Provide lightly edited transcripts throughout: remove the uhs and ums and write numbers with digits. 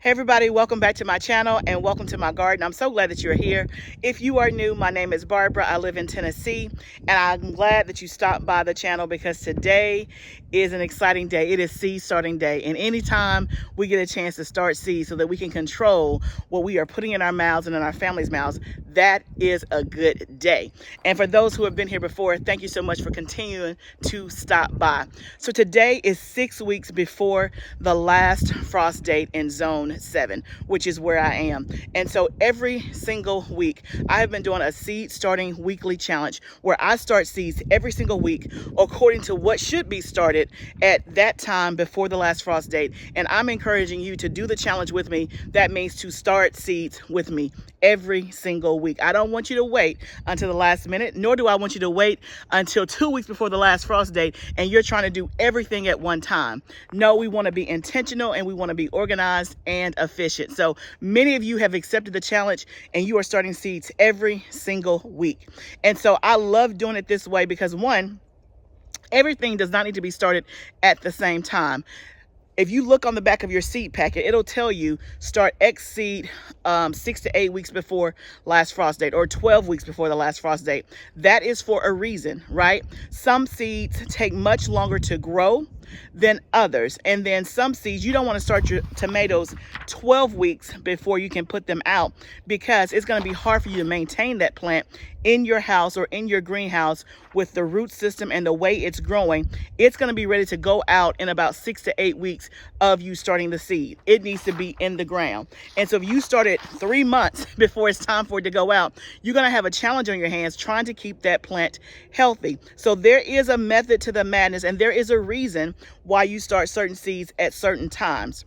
Hey everybody, welcome back to my channel and welcome to my garden. I'm so glad that you're here. If you are new, my name is Barbara. I live in Tennessee and I'm glad that you stopped by the channel because today is an exciting day. It is seed starting day, and anytime we get a chance to start seeds so that we can control what we are putting in our mouths and in our families' mouths, that is a good day. And for those who have been here before, thank you so much for continuing to stop by. So today is 6 weeks before the last frost date in zone 7, which is where I am. And so every single week I have been doing a seed starting weekly challenge where I start seeds every single week according to what should be started at that time before the last frost date. And I'm encouraging you to do the challenge with me. That means to start seeds with me every single week. I don't want you to wait until the last minute, nor do I want you to wait until 2 weeks before the last frost date and you're trying to do everything at one time. No, we want to be intentional and we want to be organized and efficient. So many of you have accepted the challenge and you are starting seeds every single week. And so I love doing it this way because, one, everything does not need to be started at the same time. If you look on the back of your seed packet, it'll tell you start X seed 6 to 8 weeks before last frost date or 12 weeks before the last frost date. That is for a reason, right? Some seeds take much longer to grow than others. And then some seeds, you don't want to start your tomatoes 12 weeks before you can put them out because it's going to be hard for you to maintain that plant in your house or in your greenhouse with the root system and the way it's growing. It's going to be ready to go out in about 6 to 8 weeks of you starting the seed. It needs to be in the ground. And so if you started 3 months before it's time for it to go out, you're going to have a challenge on your hands trying to keep that plant healthy. So there is a method to the madness, and there is a reason why you start certain seeds at certain times.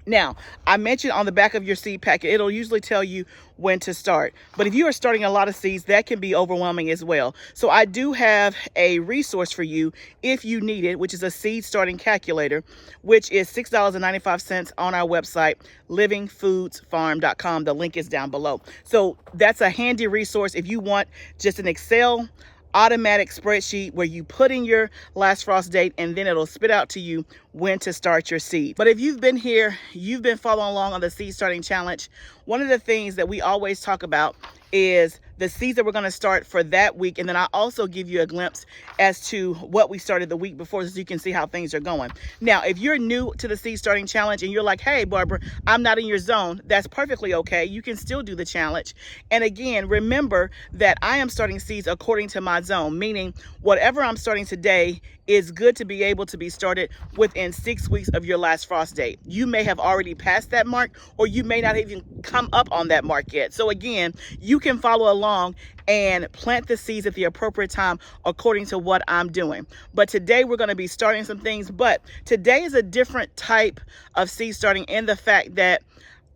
Now, I mentioned on the back of your seed packet, it'll usually tell you when to start. But if you are starting a lot of seeds, that can be overwhelming as well. So I do have a resource for you if you need it, which is a seed starting calculator, which is $6.95 on our website, livingfoodsfarm.com. The link is down below. So that's a handy resource if you want just an Excel automatic spreadsheet where you put in your last frost date and then it'll spit out to you when to start your seed. But if you've been here, you've been following along on the seed starting challenge, one of the things that we always talk about is the seeds that we're going to start for that week. And then I also give you a glimpse as to what we started the week before so you can see how things are going. Now, if you're new to the seed starting challenge and you're like, hey, Barbara, I'm not in your zone, that's perfectly okay. You can still do the challenge. And again, remember that I am starting seeds according to my zone, meaning whatever I'm starting today is good to be able to be started within 6 weeks of your last frost date. You may have already passed that mark, or you may not even come up on that mark yet. So again, you can follow along and plant the seeds at the appropriate time according to what I'm doing. But today we're going to be starting some things, but today is a different type of seed starting in the fact that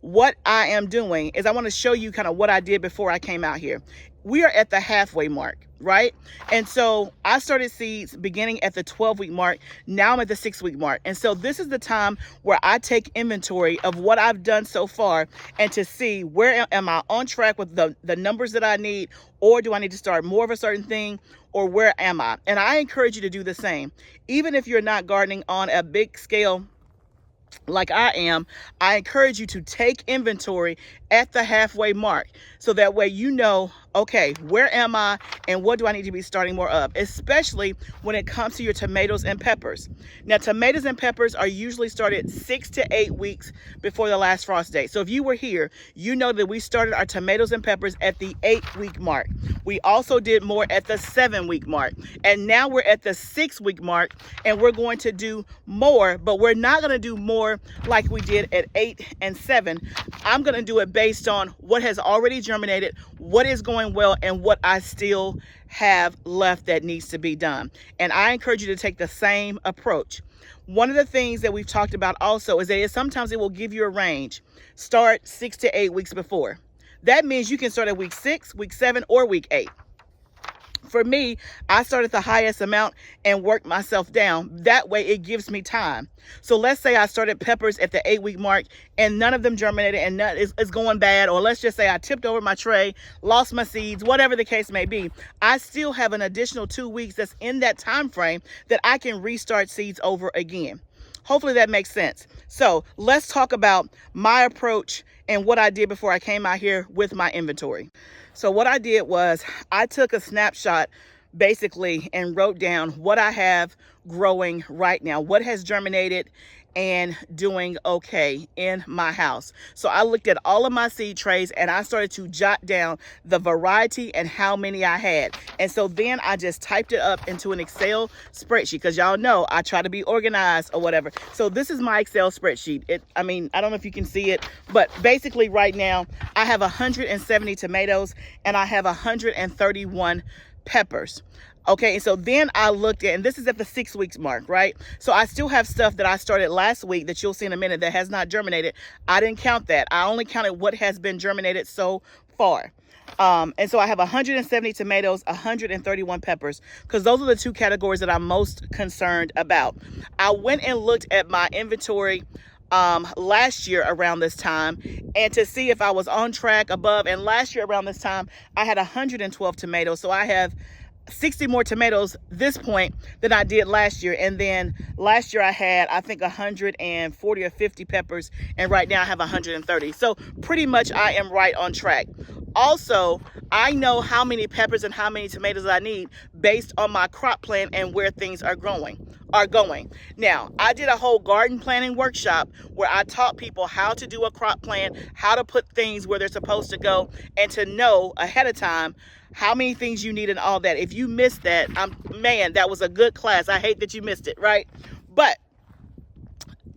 what I am doing is I want to show you kind of what I did before I came out here. We are at the halfway mark, right? And so I started seeds beginning at the 12-week mark. Now I'm at the 6-week mark. And so this is the time where I take inventory of what I've done so far and to see where am I on track with the numbers that I need, or do I need to start more of a certain thing, or where am I? And I encourage you to do the same. Even if you're not gardening on a big scale like I am, I encourage you to take inventory at the halfway mark so that way you know, okay, where am I and what do I need to be starting more of, especially when it comes to your tomatoes and peppers. Now, tomatoes and peppers are usually started 6 to 8 weeks before the last frost date. So if you were here, you know that we started our tomatoes and peppers at the 8-week mark. We also did more at the 7-week mark. And now we're at the 6-week mark and we're going to do more, but we're not going to do more like we did at 8 and 7. I'm going to do it based on what has already germinated, what is going well, and what I still have left that needs to be done. And I encourage you to take the same approach. One of the things that we've talked about also is that sometimes it will give you a range. Start 6 to 8 weeks before. That means you can start at week 6, week 7, or week 8. For me, I started the highest amount and worked myself down. That way it gives me time. So let's say I started peppers at the 8-week mark and none of them germinated and none is going bad. Or let's just say I tipped over my tray, lost my seeds, whatever the case may be. I still have an additional 2 weeks that's in that time frame that I can restart seeds over again. Hopefully that makes sense. So let's talk about my approach and what I did before I came out here with my inventory. So what I did was I took a snapshot basically and wrote down what I have growing right now, what has germinated and doing okay in my house. So I looked at all of my seed trays and I started to jot down the variety and how many I had. And so then I just typed it up into an Excel spreadsheet, because y'all know I try to be organized or whatever. So this is my Excel spreadsheet. I don't know if you can see it, but basically right now I have 170 tomatoes and I have 131 peppers. Okay, and so then I looked at, and this is at the 6 weeks mark, right? So I still have stuff that I started last week that you'll see in a minute that has not germinated. I didn't count that. I only counted what has been germinated so far. And so I have 170 tomatoes, 131 peppers, because those are the two categories that I'm most concerned about. I went and looked at my inventory last year around this time and to see if I was on track above. And last year around this time, I had 112 tomatoes. So I have 60 more tomatoes this point than I did last year. And then last year I had, I think, 140 or 50 peppers. And right now I have 130. So pretty much I am right on track. Also, I know how many peppers and how many tomatoes I need based on my crop plan and where things are going. Now, I did a whole garden planning workshop where I taught people how to do a crop plan, how to put things where they're supposed to go, and to know ahead of time how many things you need and all that. If you missed that, man, that was a good class. I hate that you missed it, right? But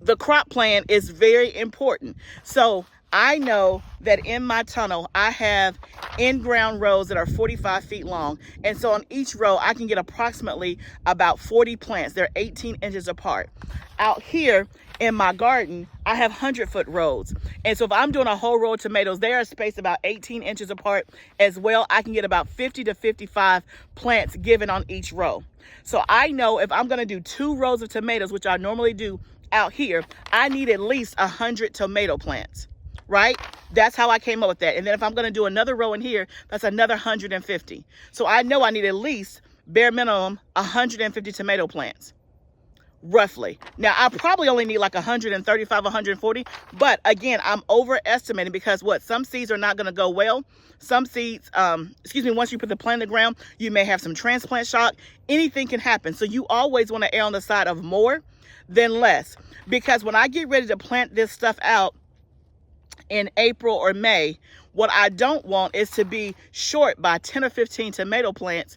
the crop plan is very important. So I know that in my tunnel, I have in-ground rows that are 45 feet long. And so on each row, I can get approximately about 40 plants. They're 18 inches apart. Out here in my garden, I have 100-foot rows. And so if I'm doing a whole row of tomatoes, they are spaced about 18 inches apart as well. I can get about 50 to 55 plants given on each row. So I know if I'm going to do 2 rows of tomatoes, which I normally do out here, I need at least 100 tomato plants. Right? That's how I came up with that. And then if I'm going to do another row in here, that's another 150. So I know I need at least, bare minimum, 150 tomato plants, roughly. Now, I probably only need like 135, 140. But again, I'm overestimating because some seeds are not going to go well. Some seeds, once you put the plant in the ground, you may have some transplant shock. Anything can happen. So you always want to err on the side of more than less. Because when I get ready to plant this stuff out, in April or May, what I don't want is to be short by 10 or 15 tomato plants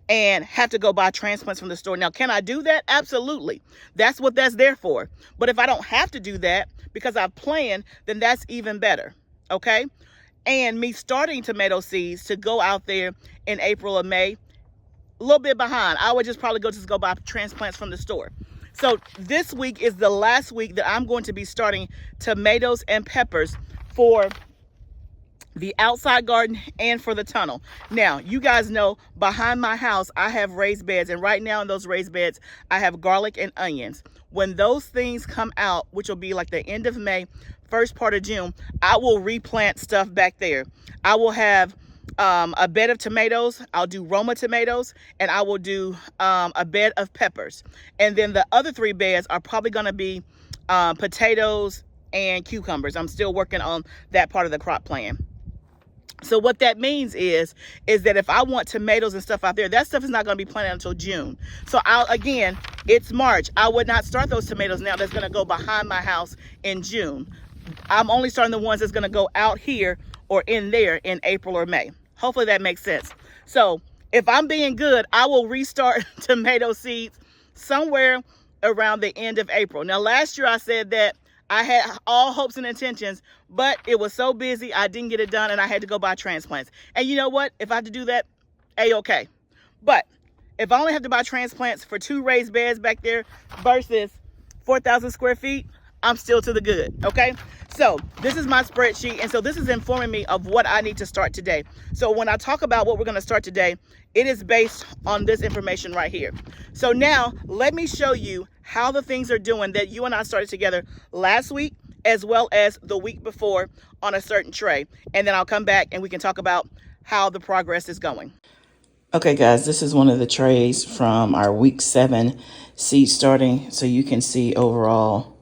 and have to go buy transplants from the store. Now, can I do that? Absolutely. That's what that's there for. But if I don't have to do that because I've planned, then that's even better. Okay? And me starting tomato seeds to go out there in April or May, a little bit behind. I would probably go buy transplants from the store. So this week is the last week that I'm going to be starting tomatoes and peppers for the outside garden and for the tunnel. Now, you guys know behind my house, I have raised beds. And right now in those raised beds, I have garlic and onions. When those things come out, which will be like the end of May, first part of June, I will replant stuff back there. I will have a bed of tomatoes. I'll do Roma tomatoes, and I will do a bed of peppers. And then the other 3 beds are probably going to be potatoes and cucumbers. I'm still working on that part of the crop plan. So what that means is that if I want tomatoes and stuff out there, that stuff is not going to be planted until June. So again, it's March. I would not start those tomatoes now. That's going to go behind my house in June. I'm only starting the ones that's going to go out here or in there in April or May. Hopefully that makes sense. So if I'm being good, I will restart tomato seeds somewhere around the end of April. Now, last year I said that I had all hopes and intentions, but it was so busy, I didn't get it done, and I had to go buy transplants. And you know what? If I had to do that, A-okay. But if I only have to buy transplants for 2 raised beds back there versus 4,000 square feet, I'm still to the good, okay? So this is my spreadsheet, and so this is informing me of what I need to start today. So when I talk about what we're going to start today, it is based on this information right here. So now let me show you how the things are doing that you and I started together last week as well as the week before on a certain tray. And then I'll come back and we can talk about how the progress is going. Okay guys, this is one of the trays from our week 7 seed starting. So you can see overall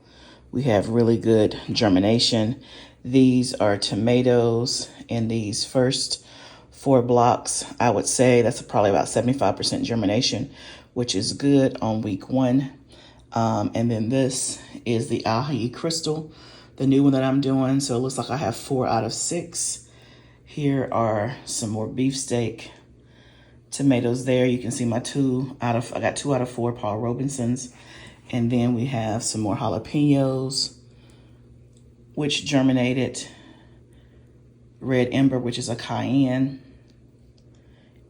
we have really good germination. These are tomatoes in these first 4 blocks. I would say that's probably about 75% germination, which is good on week 1. And then this is the ahi crystal, the new one that I'm doing. So it looks like I have 4 out of 6. Here are some more beefsteak tomatoes there. You can see my I got 2 out of 4 Paul Robinsons. And then we have some more jalapenos, which germinated. Red Ember, which is a cayenne.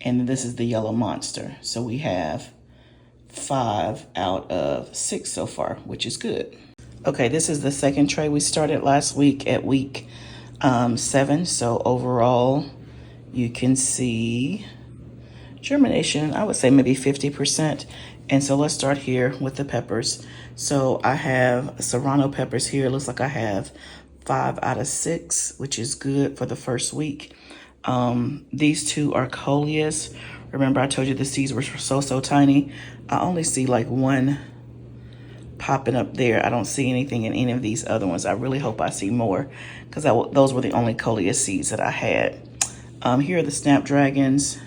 And this is the yellow monster. So we have 5 out of 6 so far, which is good. Okay, this is the second tray we started last week at week 7. So overall, you can see germination, I would say maybe 50%. And so let's start here with the peppers. So I have serrano peppers here. It looks like I have 5 out of 6, which is good for the first week. These 2 are coleus. Remember I told you the seeds were so tiny. I only see like 1 popping up there. I don't see anything in any of these other ones. I really hope I see more because those were the only coleus seeds that I had. Here are the snapdragons.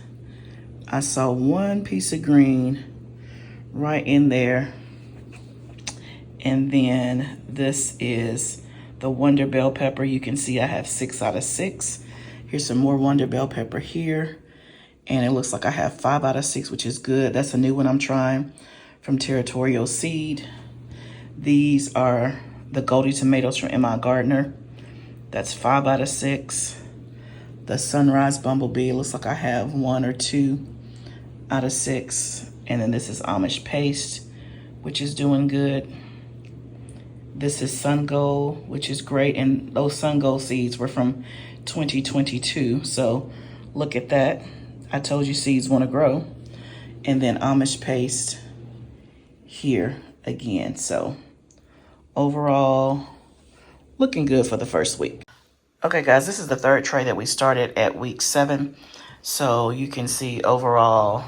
I saw 1 piece of green right in there. And then this is the Wonder Bell pepper. You can see I have 6 out of 6. Here's some more Wonder Bell pepper here. And it looks like I have 5 out of 6, which is good. That's a new one I'm trying from Territorial Seed. These are the Goldie tomatoes from M.I. Gardener. That's 5 out of 6. The Sunrise Bumblebee, looks like I have 1 or 2 out of 6. And then this is Amish Paste, which is doing good. This is Sun Gold, which is great. And those Sun Gold seeds were from 2022. So look at that. I told you seeds want to grow. And then Amish Paste here again. So overall, looking good for the first week. Okay guys, this is the third tray that we started at week 7. So you can see overall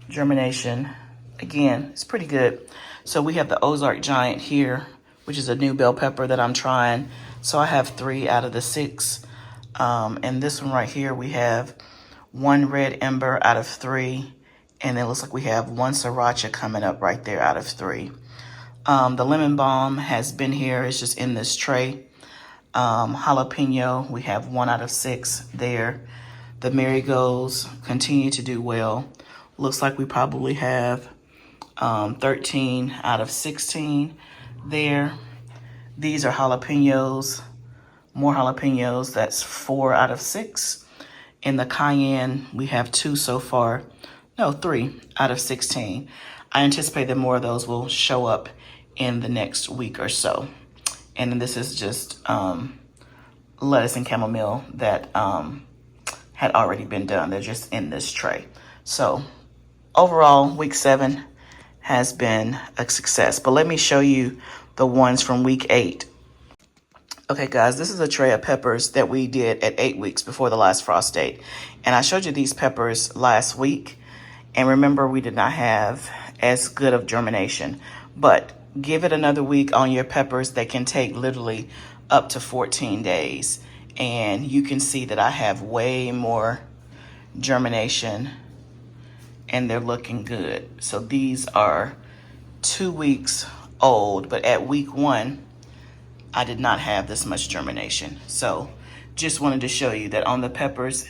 germination, again, it's pretty good. So we have the Ozark Giant here, which is a new bell pepper that I'm trying. So I have 3 out of the 6. And this one right here, we have 1 Red Ember out of 3. And it looks like we have 1 Sriracha coming up right there out of 3. The Lemon Balm has been here. It's just in this tray. Jalapeno, we have 1 out of 6 there. The Marigolds continue to do well. Looks like we probably have 13 out of 16 there. These are jalapenos, more jalapenos. That's 4 out of 6. In the cayenne, we have 2 so far. No, 3 out of 16. I anticipate that more of those will show up in the next week or so. And then this is just lettuce and chamomile that had already been done. They're just in this tray. So overall, week 7 has been a success. But let me show you the ones from week 8. Okay, guys, this is a tray of peppers that we did at 8 weeks before the last frost date. And I showed you these peppers last week. And remember, we did not have as good of germination. But give it another week on your peppers. They can take literally up to 14 days. And you can see that I have way more germination. And they're looking good. So these are 2 weeks old. But at week 1, I did not have this much germination. So just wanted to show you that on the peppers,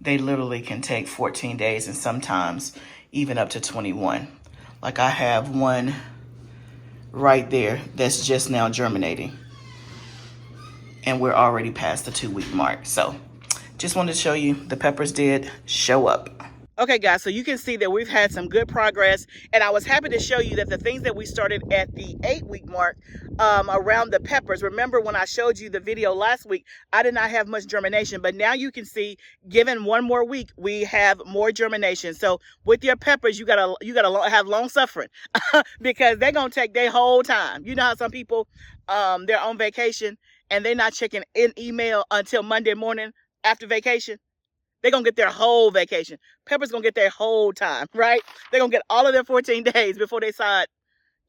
they literally can take 14 days and sometimes even up to 21. Like I have one right there that's just now germinating. And we're already past the 2-week mark. So just wanted to show you the peppers did show up. Okay, guys, so you can see that we've had some good progress, and I was happy to show you that the things that we started at the 8-week mark around the peppers. Remember when I showed you the video last week, I did not have much germination, but now you can see, given 1 more week, we have more germination. So with your peppers, you gotta have long suffering because they're gonna take their whole time. You know how some people they're on vacation and they're not checking in email until Monday morning after vacation. They're going to get their whole vacation. Pepper's going to get their whole time, right? They're going to get all of their 14 days before they decide,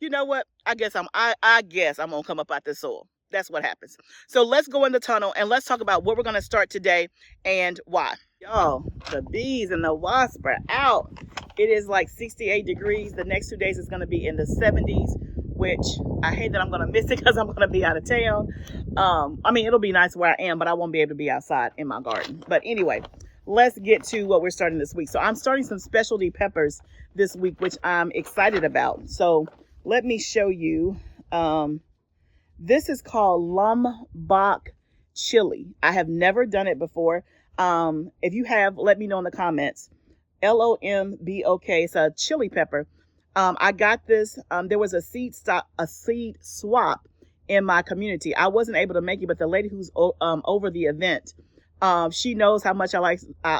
you know what? I guess I'm going to come up out this soil. That's what happens. So let's go in the tunnel and let's talk about what we're going to start today and why. Y'all, the bees and the wasps are out. It is like 68 degrees. The next 2 days is going to be in the 70s, which I hate that I'm going to miss it because I'm going to be out of town. I mean, it'll be nice where I am, but I won't be able to be outside in my garden. But anyway, let's get to what we're starting this week. So I'm starting some specialty peppers this week, which I'm excited about. So let me show you. This is called Lombok chili. I have never done it before. If you have, let me know in the comments. Lombok. It's a chili pepper. I got this. There was a seed swap in my community. I wasn't able to make it, but the lady who's over the event, she knows how much I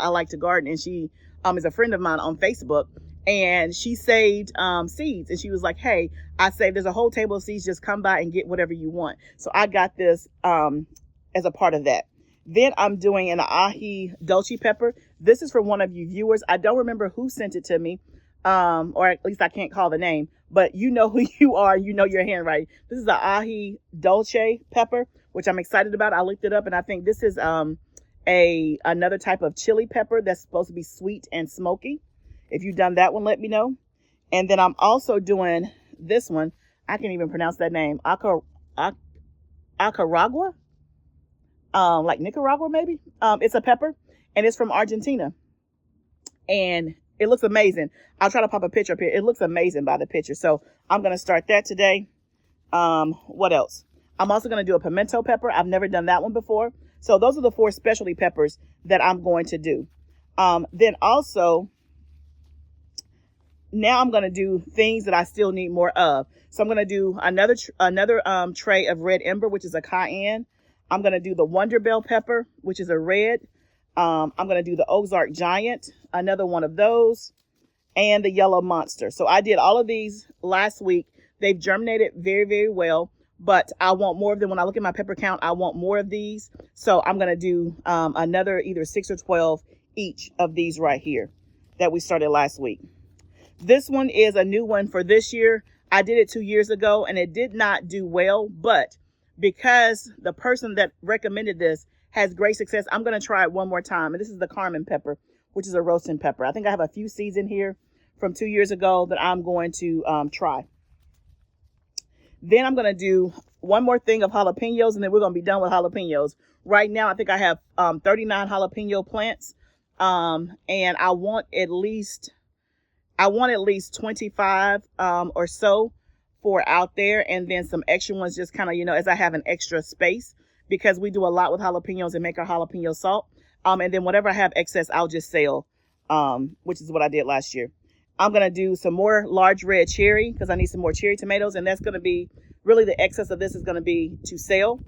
like to garden, and she is a friend of mine on Facebook. And she saved seeds, and she was like, "Hey, I saved. There's a whole table of seeds. Just come by and get whatever you want." So I got this as a part of that. Then I'm doing an ahi dolce pepper. This is from one of you viewers. I don't remember who sent it to me, or at least I can't call the name, but you know who you are. You know your handwriting. This is the ahi dolce pepper, which I'm excited about. I looked it up, and I think this is another type of chili pepper that's supposed to be sweet and smoky. If you've done that one, let me know. And then I'm also doing this one. I can't even pronounce that name. Acaragua. Like Nicaragua, maybe. It's a pepper, and it's from Argentina, and it looks amazing. I'll try to pop a picture up here. It looks amazing by the picture, so I'm gonna start that today. What else? I'm also gonna do a pimento pepper. I've never done that one before, so those are the 4 specialty peppers that I'm going to do. Then also, now I'm gonna do things that I still need more of. So I'm gonna do another tray of red ember, which is a cayenne. I'm going to do the Wonder Bell pepper, which is a red. I'm going to do the Ozark Giant, another one of those, and the Yellow Monster. So I did all of these last week. They've germinated very, very well, but I want more of them. When I look at my pepper count, I want more of these. So I'm going to do another either 6 or 12 each of these right here that we started last week. This one is a new one for this year. I did it 2 years ago, and it did not do well, but because the person that recommended this has great success, I'm going to try it one more time. And this is the Carmen pepper, which is a roasting pepper. I think I have a few seeds in here from 2 years ago that I'm going to try. Then I'm going to do one more thing of jalapenos, and then we're going to be done with jalapenos. Right now, I think I have 39 jalapeno plants, and I want at least 25 or so for out there, and then some extra ones just kind of, as I have an extra space, because we do a lot with jalapenos and make our jalapeno salt. And then whatever I have excess, I'll just sell, which is what I did last year. I'm going to do some more large red cherry because I need some more cherry tomatoes, and that's going to be really the excess of this is going to be to sell.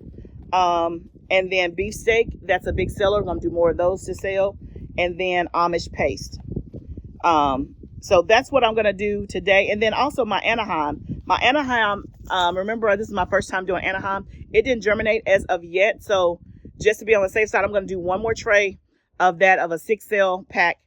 And then beefsteak, that's a big seller. I'm going to do more of those to sell. And then Amish paste. So that's what I'm going to do today. And then also my Anaheim. Remember, this is my first time doing Anaheim. It didn't germinate as of yet. So just to be on the safe side, I'm going to do one more tray of that, of a 6-cell pack,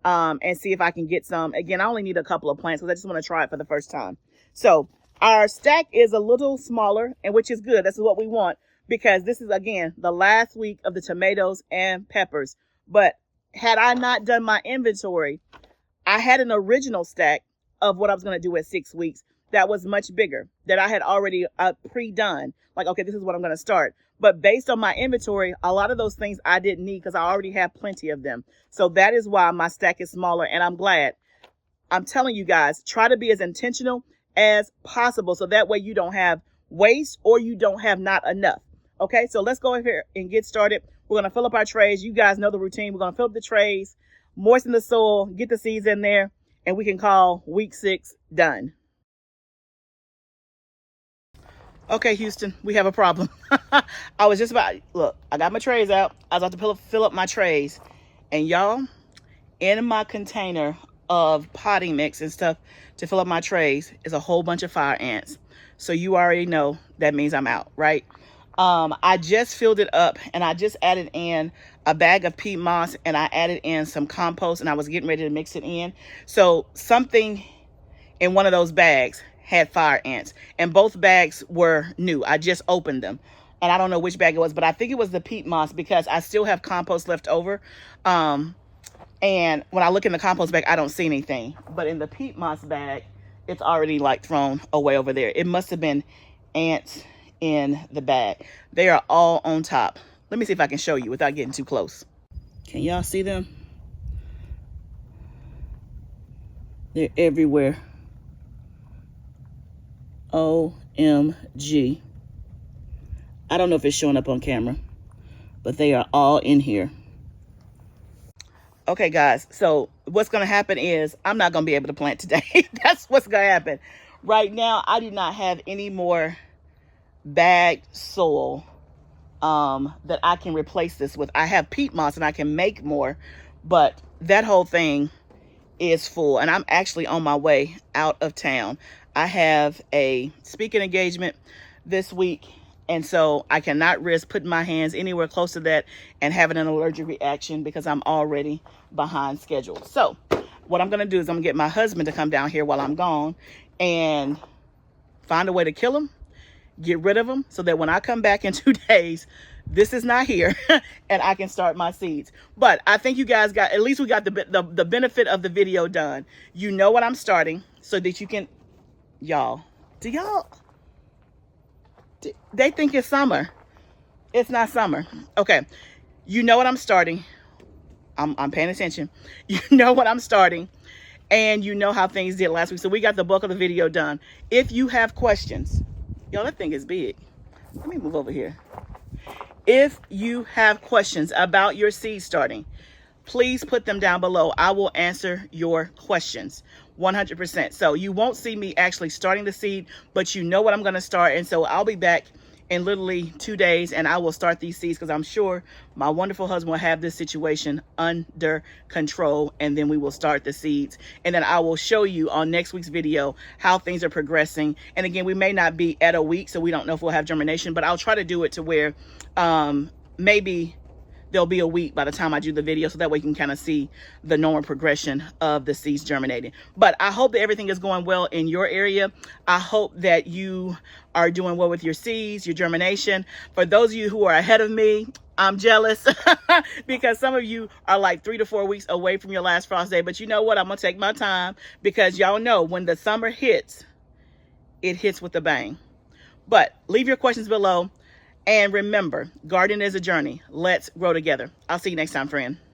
and see if I can get some. Again, I only need a couple of plants because I just want to try it for the first time. So our stack is a little smaller, and which is good. This is what we want, because this is, again, the last week of the tomatoes and peppers. But had I not done my inventory, I had an original stack of what I was going to do at 6 weeks that was much bigger, that I had already pre-done. Like, okay, this is what I'm going to start. But based on my inventory, a lot of those things I didn't need because I already have plenty of them. So that is why my stack is smaller, and I'm glad. I'm telling you guys, try to be as intentional as possible so that way you don't have waste or you don't have not enough. Okay, so let's go in here and get started. We're going to fill up our trays. You guys know the routine. We're going to fill up the trays, moisten the soil, get the seeds in there, and we can call week 6 done. Okay, Houston, we have a problem. I was just about, look, I got my trays out. I was about to fill up my trays. And y'all, in my container of potting mix and stuff to fill up my trays is a whole bunch of fire ants. So you already know that means I'm out, right? I just filled it up and I just added in a bag of peat moss and I added in some compost and I was getting ready to mix it in. So something in one of those bags had fire ants and both bags were new. I just opened them and I don't know which bag it was, but I think it was the peat moss because I still have compost left over. And when I look in the compost bag, I don't see anything, but in the peat moss bag, it's already like thrown away over there. It must have been ants in the bag. They are all on top. Let me see if I can show you without getting too close. Can y'all see them? They're everywhere. OMG. I don't know if it's showing up on camera, but they are all in here. Okay, guys, so what's going to happen is I'm not going to be able to plant today. That's what's going to happen. Right now, I do not have any more bagged soil that I can replace this with. I have peat moss and I can make more, but that whole thing is full. And I'm actually on my way out of town. I have a speaking engagement this week. And so I cannot risk putting my hands anywhere close to that and having an allergic reaction because I'm already behind schedule. So what I'm going to do is I'm going to get my husband to come down here while I'm gone and find a way to kill him, get rid of him so that when I come back in 2 days, this is not here and I can start my seeds. But I think you guys got, at least we got the benefit of the video done. You know what I'm starting so that you can, they think it's summer. It's not summer. Okay. You know what I'm starting. I'm paying attention. You know what I'm starting. And you know how things did last week. So we got the bulk of the video done. If you have questions, that thing is big. Let me move over here. If you have questions about your seed starting, please put them down below. I will answer your questions 100%. So you won't see me actually starting the seed, but you know what I'm going to start. And so I'll be back in literally 2 days and I will start these seeds because I'm sure my wonderful husband will have this situation under control, and then we will start the seeds. And then I will show you on next week's video how things are progressing. And again, we may not be at a week, so we don't know if we'll have germination, but I'll try to do it to where maybe there'll be a week by the time I do the video, so that way you can kind of see the normal progression of the seeds germinating. But I hope that everything is going well in your area. I hope that you are doing well with your seeds, your germination. For those of you who are ahead of me, I'm jealous because some of you are like 3 to 4 weeks away from your last frost day. But you know what? I'm going to take my time because y'all know when the summer hits, it hits with a bang. But leave your questions below. And remember, gardening is a journey. Let's grow together. I'll see you next time, friend.